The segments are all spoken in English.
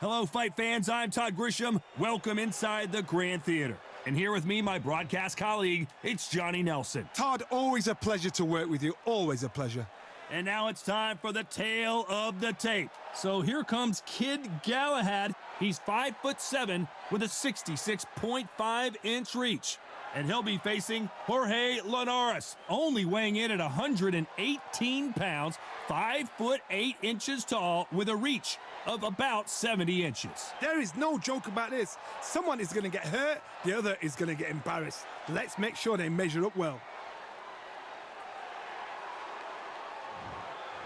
Hello, fight fans. I'm Todd Grisham. Welcome inside the Grand Theater. And here with me, my broadcast colleague, it's Johnny Nelson. Todd, always a pleasure to work with you. Always a pleasure. And now it's time for the tale of the tape. So here comes Kid Galahad. He's 5'7" with a 66.5-inch reach. And he'll be facing Jorge Linares, only weighing in at 118 pounds, 5'8" tall, with a reach of about 70 inches. There is no joke about this. Someone is going to get hurt, the other is going to get embarrassed. Let's make sure they measure up well.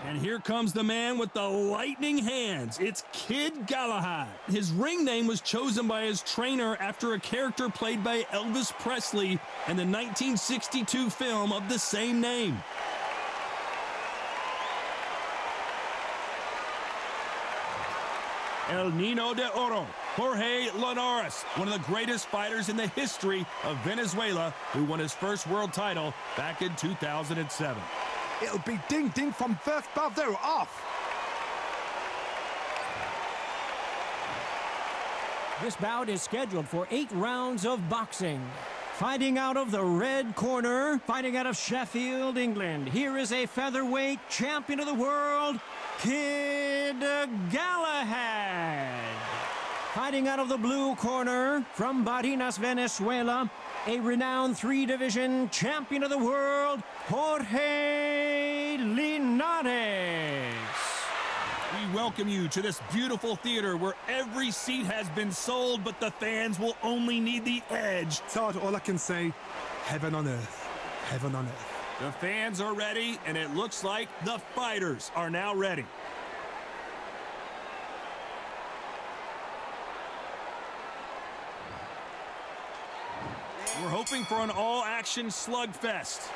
And here comes the man with the lightning hands. It's Kid Galahad. His ring name was chosen by his trainer after a character played by Elvis Presley in the 1962 film of the same name. El Nino de Oro, Jorge Linares, one of the greatest fighters in the history of Venezuela, who won his first world title back in 2007. It'll be ding-ding from first bout. They're off. This bout is scheduled for 8 rounds of boxing. Fighting out of the red corner, fighting out of Sheffield, England, here is a featherweight champion of the world, Kid Galahad. Fighting out of the blue corner, from Barinas, Venezuela, a renowned 3-division champion of the world, Jorge Linares. We welcome you to this beautiful theater where every seat has been sold, but the fans will only need the edge. Todd, all I can say, heaven on earth. Heaven on earth. The fans are ready, and it looks like the fighters are now ready. We're hoping for an all-action slugfest.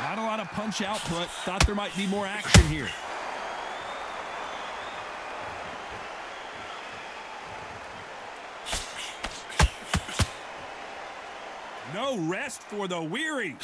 Not a lot of punch output. Thought there might be more action here. No rest for the weary.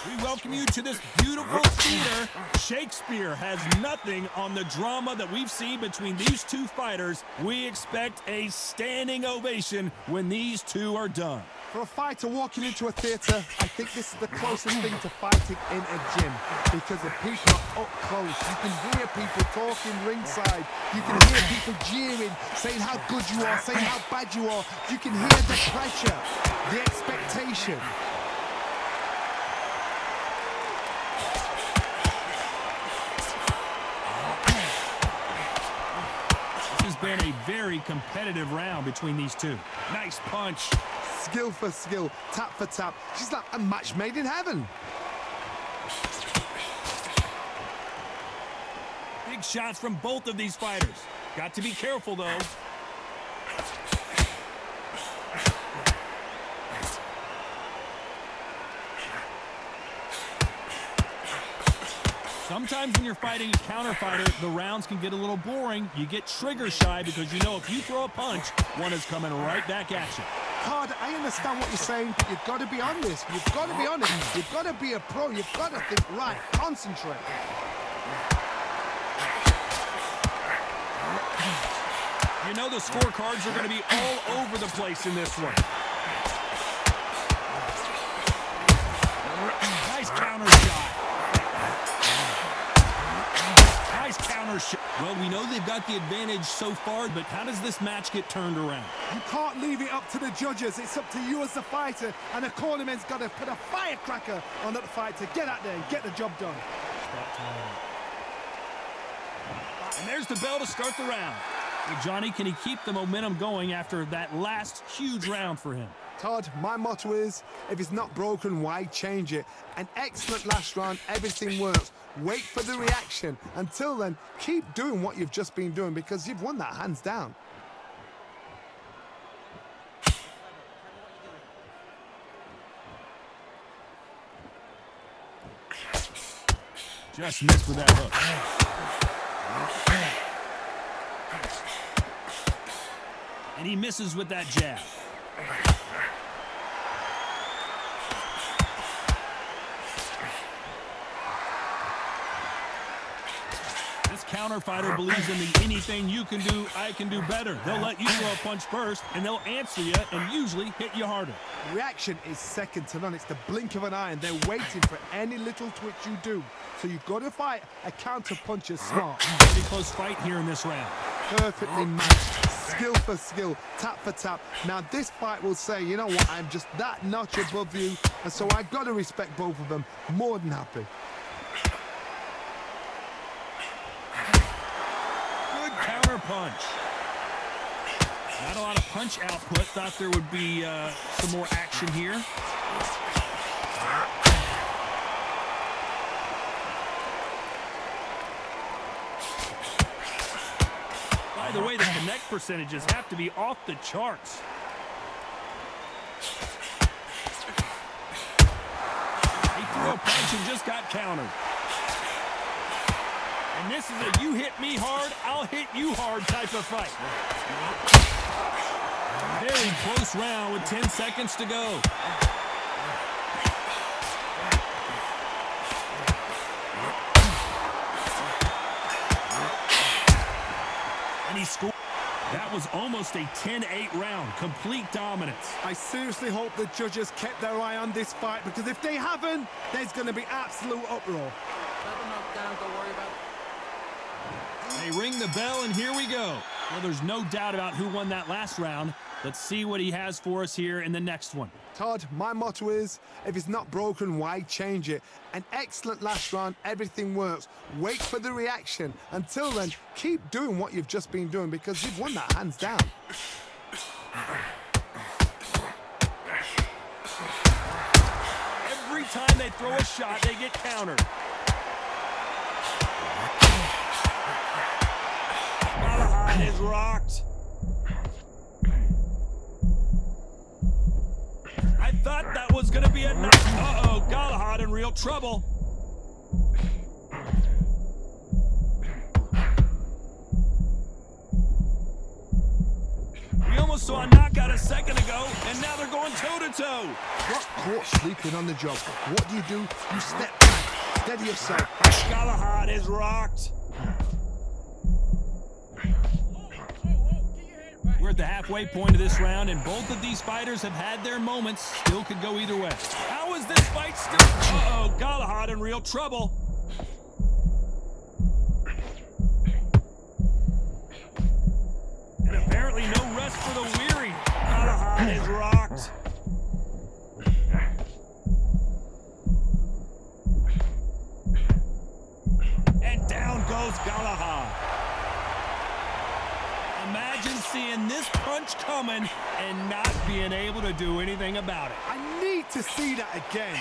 We welcome you to this beautiful theater. Shakespeare has nothing on the drama that we've seen between these two fighters. We expect a standing ovation when these two are done. For a fighter walking into a theatre, I think this is the closest thing to fighting in a gym, because the people are up close. You can hear people talking ringside. You can hear people jeering, saying how good you are, saying how bad you are. You can hear the pressure, the expectation. This has been a very competitive round between these two. Nice punch. Skill for skill, tap for tap. She's like a match made in heaven. Big shots from both of these fighters. Got to be careful, though. Sometimes when you're fighting a counter fighter, the rounds can get a little boring. You get trigger shy because you know if you throw a punch, one is coming right back at you. Todd, I understand what you're saying, but you've got to be on this. You've got to be on it. You've got to be a pro. You've got to think right. Concentrate. You know the scorecards are going to be all over the place in this one. Nice counter shot. Nice counter shot. Well, we know they've got the advantage so far, but how does this match get turned around? You can't leave it up to the judges. It's up to you as the fighter, and the cornerman's got to put a firecracker on that fight to get out there and get the job done. And there's the bell to start the round. Well, Johnny, can he keep the momentum going after that last huge round for him? Todd, my motto is, if it's not broken, why change it? An excellent last round, everything works. Wait for the reaction. Until then, keep doing what you've just been doing, because you've won that hands down. Just missed with that hook. And he misses with that jab. counter fighter believes in the anything you can do, I can do better. They'll let you throw a punch first, and they'll answer you and usually hit you harder. Reaction is second to none. It's the blink of an eye, and they're waiting for any little twitch you do. So you've got to fight a counter puncher smart. Pretty close fight here in this round. Perfectly matched, skill for skill, tap for tap. Now this fight will say, you know what, I'm just that notch above you, and so I've got to respect both of them. More than happy. Good counter punch. Not a lot of punch output. Thought there would be some more action here. By the way, the connect percentages have to be off the charts. He threw a punch and just got countered. And this is a you hit me hard, I'll hit you hard type of fight. Very close round with 10 seconds to go. And he scored. That was almost a 10-8 round. Complete dominance. I seriously hope the judges kept their eye on this fight, because if they haven't, there's going to be absolute uproar. They ring the bell, and here we go. Well, there's no doubt about who won that last round. Let's see what he has for us here in the next one. Todd, my motto is, if it's not broken, why change it? An excellent last round, everything works. Wait for the reaction. Until then, keep doing what you've just been doing, because you've won that hands down. Every time they throw a shot, they get countered. Galahad is rocked. I thought that was going to be a knock. Uh-oh, Galahad in real trouble. We almost saw a knockout a second ago, and now they're going toe-to-toe. Got caught sleeping on the job. What do? You step back, steady yourself. Galahad is rocked. We're at the halfway point of this round, and both of these fighters have had their moments. Still could go either way. How is this fight still? Uh-oh, Galahad in real trouble. And apparently no rest for the weary. Galahad is rocked. And down goes Galahad. Imagine seeing this punch coming and not being able to do anything about it. I need to see that again.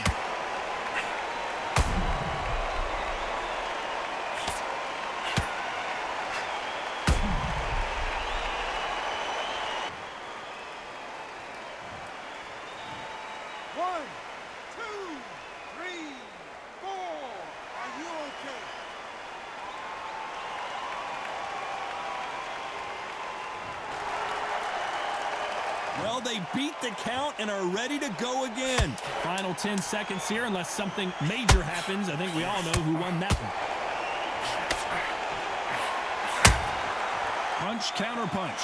One, two, three, four. Are you okay? Well, they beat the count and are ready to go again. Final 10 seconds here, unless something major happens. I think we all know who won that one. Punch, counter punch.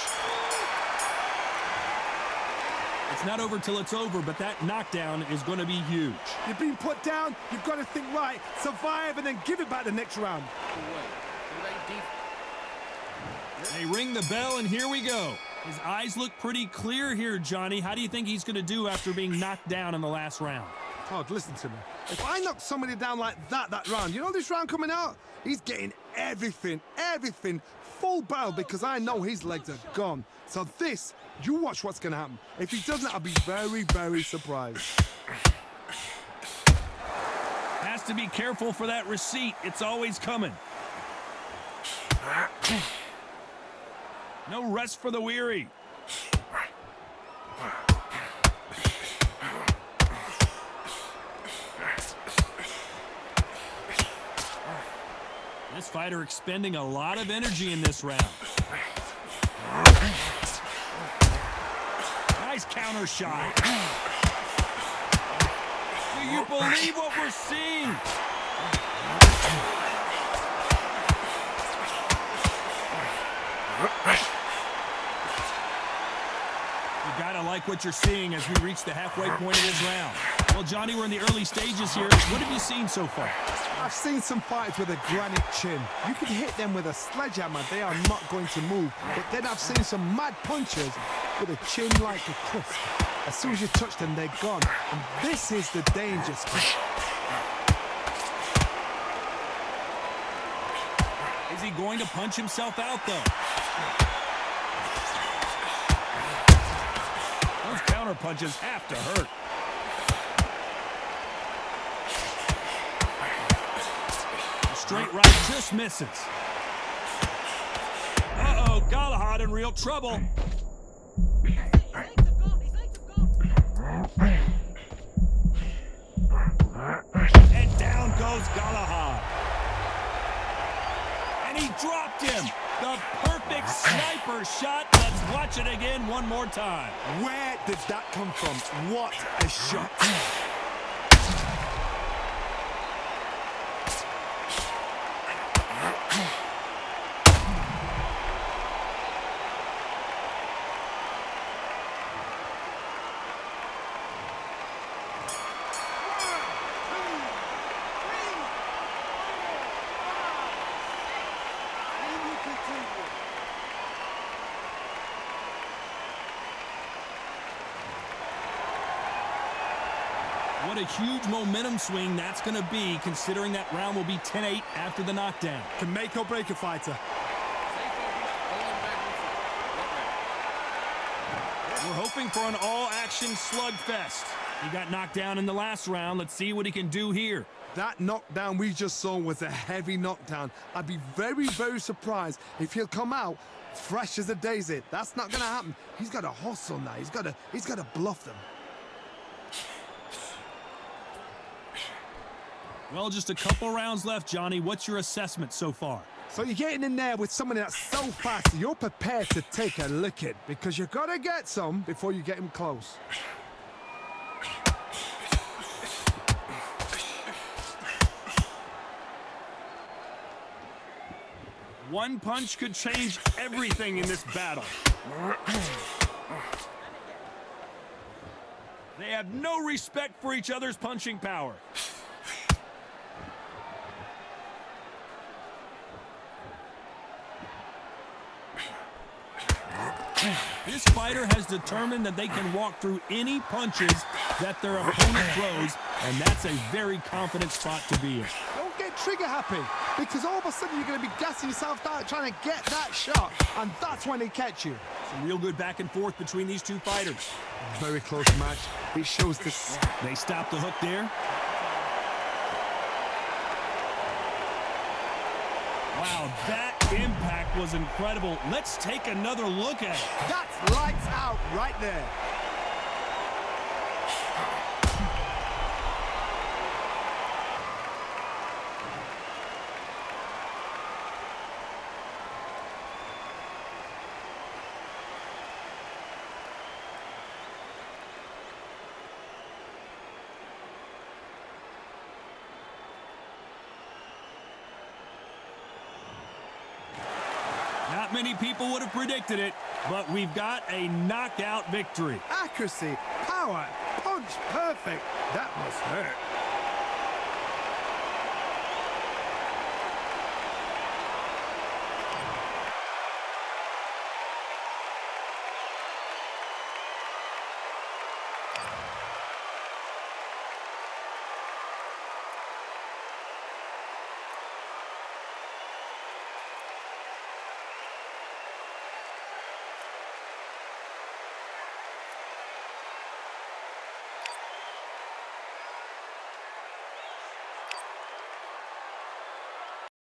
It's not over till it's over, but that knockdown is going to be huge. You've been put down, you've got to think right, survive, and then give it back the next round. They ring the bell, and here we go. His eyes look pretty clear here, Johnny. How do you think he's going to do after being knocked down in the last round? Todd, listen to me. If I knock somebody down like that round, you know this round coming out? He's getting everything, full barrel, because I know his legs are gone. So this, you watch what's going to happen. If he doesn't, I'll be very, very surprised. Has to be careful for that receipt. It's always coming. No rest for the weary. This fighter expending a lot of energy in this round. Nice counter shot. Do you believe what we're seeing? You gotta like what you're seeing as we reach the halfway point of this round. Well, Johnny, we're in the early stages here. What have you seen so far? I've seen some fighters with a granite chin. You can hit them with a sledgehammer, they are not going to move. But then I've seen some mad punchers with a chin like a crisp. As soon as you touch them, they're gone. And this is the danger spot. Is he going to punch himself out, though? Those counter punches have to hurt. The straight right just misses. Uh-oh, Galahad in real trouble. And down goes Galahad. And he dropped him. The perfect sniper shot. Let's watch it again one more time. Where did that come from? What a shot. What a huge momentum swing that's going to be, considering that round will be 10-8 after the knockdown. Can make or break a fighter. We're hoping for an all-action slugfest. He got knocked down in the last round. Let's see what he can do here. That knockdown we just saw was a heavy knockdown. I'd be very, very surprised if he'll come out fresh as a daisy. That's not going to happen. He's got to hustle now. He's got to bluff them. Well, just a couple rounds left, Johnny. What's your assessment so far? So you're getting in there with someone that's so fast, you're prepared to take a licking because you got to get some before you get him close. One punch could change everything in this battle. They have no respect for each other's punching power. This fighter has determined that they can walk through any punches that their opponent throws, and that's a very confident spot to be in. Don't get trigger happy, because all of a sudden you're going to be gassing yourself out trying to get that shot, and that's when they catch you. Some real good back and forth between these two fighters. Very close match. It shows this. They stopped the hook there. Wow, that impact was incredible. Let's take another look at it. That's lights out right there. Not many people would have predicted it, but we've got a knockout victory. Accuracy, power, punch perfect. That must hurt.